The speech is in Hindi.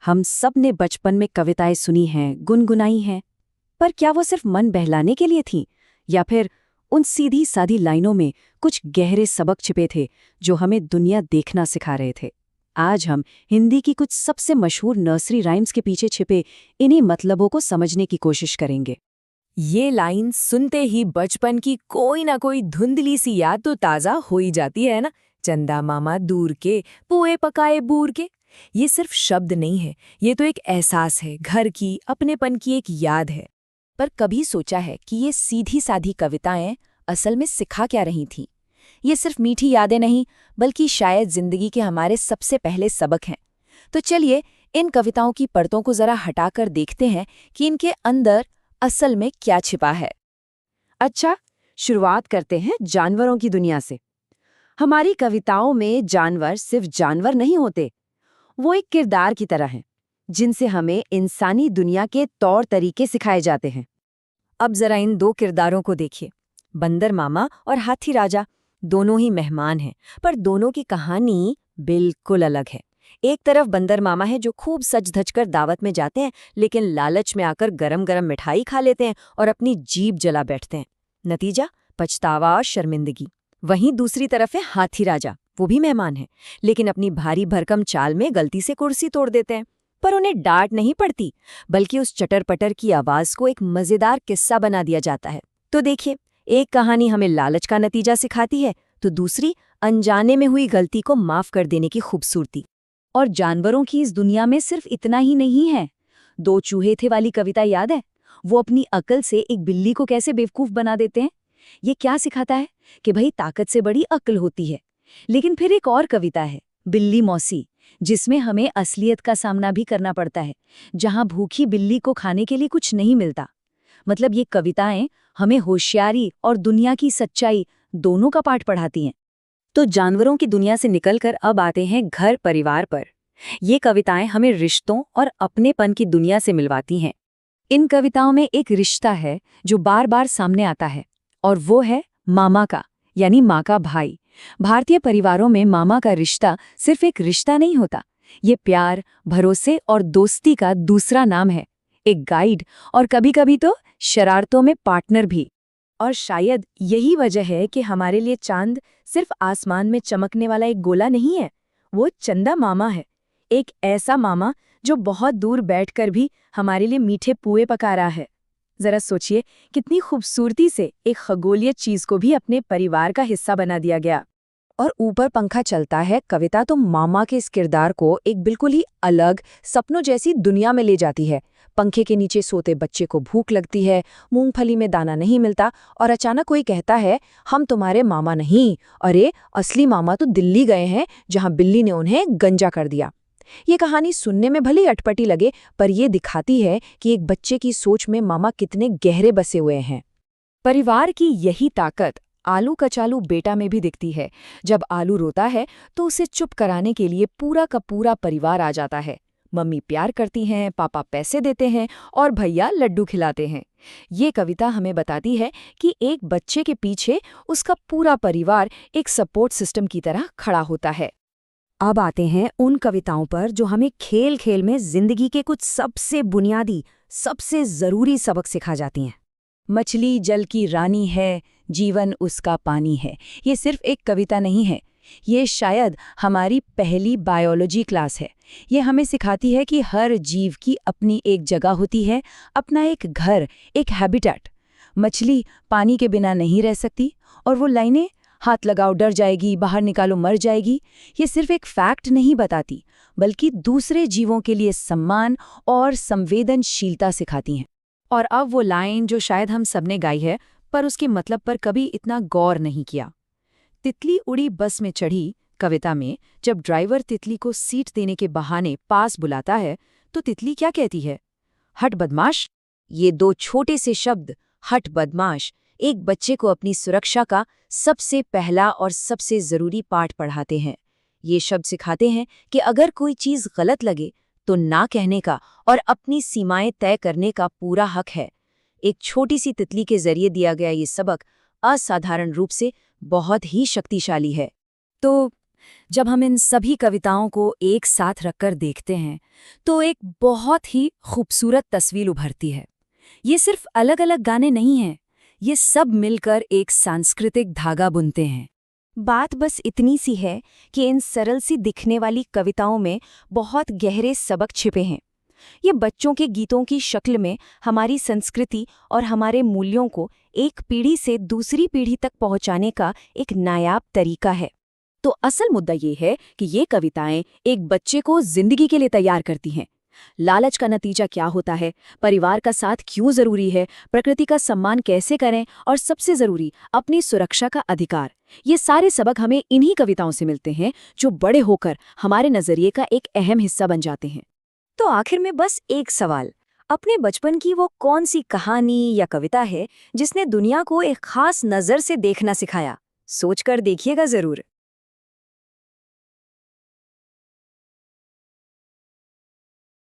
हम सब ने बचपन में कविताएं सुनी हैं, गुनगुनाई हैं, पर क्या वो सिर्फ मन बहलाने के लिए थीं? या फिर उन सीधी सादी लाइनों में कुछ गहरे सबक छिपे थे जो हमें दुनिया देखना सिखा रहे थे? आज हम हिंदी की कुछ सबसे मशहूर नर्सरी राइम्स के पीछे छिपे इन्हीं मतलबों को समझने की कोशिश करेंगे। ये लाइन सुनते ही बचपन की कोई ना कोई धुंधली सी याद तो ताजा हो ही जाती है ना। चंदा मामा दूर के, पुए पकाए बूर के। ये सिर्फ शब्द नहीं है, ये तो एक एहसास है, घर की, अपनेपन की एक याद है। पर कभी सोचा है कि ये सीधी साधी कविताएं असल में सिखा क्या रही थीं? ये सिर्फ मीठी यादें नहीं, बल्कि शायद जिंदगी के हमारे सबसे पहले सबक हैं। तो चलिए इन कविताओं की परतों को जरा हटाकर देखते हैं कि इनके अंदर असल में क्या छिपा है। अच्छा, शुरुआत करते हैं जानवरों की दुनिया से। हमारी कविताओं में जानवर सिर्फ जानवर नहीं होते, वो एक किरदार की तरह हैं, जिनसे हमें इंसानी दुनिया के तौर तरीके सिखाए जाते हैं। अब जरा इन दो किरदारों को देखिए, बंदर मामा और हाथी राजा। दोनों ही मेहमान हैं, पर दोनों की कहानी बिल्कुल अलग है। एक तरफ बंदर मामा है जो खूब सज धज कर दावत में जाते हैं, लेकिन लालच में आकर गरम गरम मिठाई खा लेते हैं और अपनी जीभ जला बैठते हैं। नतीजा पछतावा और शर्मिंदगी। वहीं दूसरी तरफ है हाथी राजा। वो भी मेहमान है, लेकिन अपनी भारी भरकम चाल में गलती से कुर्सी तोड़ देते हैं। पर उन्हें डांट नहीं पड़ती, बल्कि उस चटर पटर की आवाज को एक मजेदार किस्सा बना दिया जाता है। तो देखिए, एक कहानी हमें लालच का नतीजा सिखाती है, तो दूसरी अनजाने में हुई गलती को माफ कर देने की खूबसूरती। और जानवरों की इस दुनिया में सिर्फ इतना ही नहीं है। दो चूहे थे वाली कविता याद है? वो अपनी अकल से एक बिल्ली को कैसे बेवकूफ बना देते हैं। ये क्या सिखाता है कि भाई ताकत से बड़ी अक्ल होती है। लेकिन फिर एक और कविता है, बिल्ली मौसी, जिसमें हमें असलियत का सामना भी करना पड़ता है, जहां भूखी बिल्ली को खाने के लिए कुछ नहीं मिलता। मतलब ये कविताएं हमें होशियारी और दुनिया की सच्चाई दोनों का पाठ पढ़ाती हैं। तो जानवरों की दुनिया से निकलकर अब आते हैं घर परिवार पर। ये कविताएं हमें रिश्तों और अपनेपन की दुनिया से मिलवाती हैं। इन कविताओं में एक रिश्ता है जो बार बार सामने आता है, और वो है मामा का, यानी माँ का भाई। भारतीय परिवारों में मामा का रिश्ता सिर्फ एक रिश्ता नहीं होता, ये प्यार, भरोसे और दोस्ती का दूसरा नाम है, एक गाइड और कभी-कभी तो शरारतों में पार्टनर भी। और शायद यही वजह है कि हमारे लिए चांद सिर्फ आसमान में चमकने वाला एक गोला नहीं है, वो चंदा मामा है। एक ऐसा मामा जो बहुत दूर बैठकर भी हमारे लिए मीठे पुए पका रहा है। जरा सोचिए, कितनी खूबसूरती से एक खगोलीय चीज को भी अपने परिवार का हिस्सा बना दिया गया। और ऊपर पंखा चलता है, कविता तो मामा के इस किरदार को एक बिल्कुल ही अलग, सपनों जैसी दुनिया में ले जाती है। पंखे के नीचे सोते बच्चे को भूख लगती है, मूंगफली में दाना नहीं मिलता, और अचानक कोई कहता है, हम तुम्हारे मामा नहीं, अरे असली मामा तो दिल्ली गए हैं, जहां बिल्ली ने उन्हें गंजा कर दिया। ये कहानी सुनने में भले अटपटी लगे, पर ये दिखाती है कि एक बच्चे की सोच में मामा कितने गहरे बसे हुए हैं। परिवार की यही ताकत आलू कचालू बेटा में भी दिखती है। जब आलू रोता है तो उसे चुप कराने के लिए पूरा का पूरा परिवार आ जाता है। मम्मी प्यार करती हैं, पापा पैसे देते हैं और भैया लड्डू खिलाते हैं। ये कविता हमें बताती है कि एक बच्चे के पीछे उसका पूरा परिवार एक सपोर्ट सिस्टम की तरह खड़ा होता है। अब आते हैं उन कविताओं पर जो हमें खेल खेल में जिंदगी के कुछ सबसे बुनियादी, सबसे जरूरी सबक सिखा जाती हैं। मछली जल की रानी है, जीवन उसका पानी है। ये सिर्फ एक कविता नहीं है, ये शायद हमारी पहली बायोलॉजी क्लास है। ये हमें सिखाती है कि हर जीव की अपनी एक जगह होती है, अपना एक घर, एक हैबिटेट। मछली पानी के बिना नहीं रह सकती, और वो लाइनें, हाथ लगाओ डर जाएगी, बाहर निकालो मर जाएगी, ये सिर्फ एक फैक्ट नहीं बताती, बल्कि दूसरे जीवों के लिए सम्मान और संवेदनशीलता सिखाती हैं। और अब वो लाइन जो शायद हम सबने गाई है, पर उसके मतलब पर कभी इतना गौर नहीं किया। तितली उड़ी बस में चढ़ी कविता में जब ड्राइवर तितली को सीट देने के बहाने पास बुलाता है, तो तितली क्या कहती है? हट बदमाश। ये दो छोटे से शब्द, हट बदमाश, एक बच्चे को अपनी सुरक्षा का सबसे पहला और सबसे जरूरी पाठ पढ़ाते हैं। ये शब्द सिखाते हैं कि अगर कोई चीज गलत लगे तो ना कहने का और अपनी सीमाएं तय करने का पूरा हक है। एक छोटी सी तितली के जरिए दिया गया ये सबक असाधारण रूप से बहुत ही शक्तिशाली है। तो जब हम इन सभी कविताओं को एक साथ रखकर देखते हैं तो एक बहुत ही खूबसूरत तस्वीर उभरती है। ये सिर्फ अलग अलग गाने नहीं हैं, ये सब मिलकर एक सांस्कृतिक धागा बुनते हैं। बात बस इतनी सी है कि इन सरल सी दिखने वाली कविताओं में बहुत गहरे सबक छिपे हैं। ये बच्चों के गीतों की शक्ल में हमारी संस्कृति और हमारे मूल्यों को एक पीढ़ी से दूसरी पीढ़ी तक पहुंचाने का एक नायाब तरीका है। तो असल मुद्दा ये है कि ये कविताएं एक बच्चे को जिंदगी के लिए तैयार करती हैं। लालच का नतीजा क्या होता है, परिवार का साथ क्यों जरूरी है, प्रकृति का सम्मान कैसे करें और सबसे जरूरी अपनी सुरक्षा का अधिकार। ये सारे सबक हमें इन्हीं कविताओं से मिलते हैं जो बड़े होकर हमारे नजरिए का एक अहम हिस्सा बन जाते हैं। तो आखिर में बस एक सवाल, अपने बचपन की वो कौन सी कहानी या कविता है जिसने दुनिया को एक खास नजर से देखना सिखाया? सोचकर देखिएगा जरूर।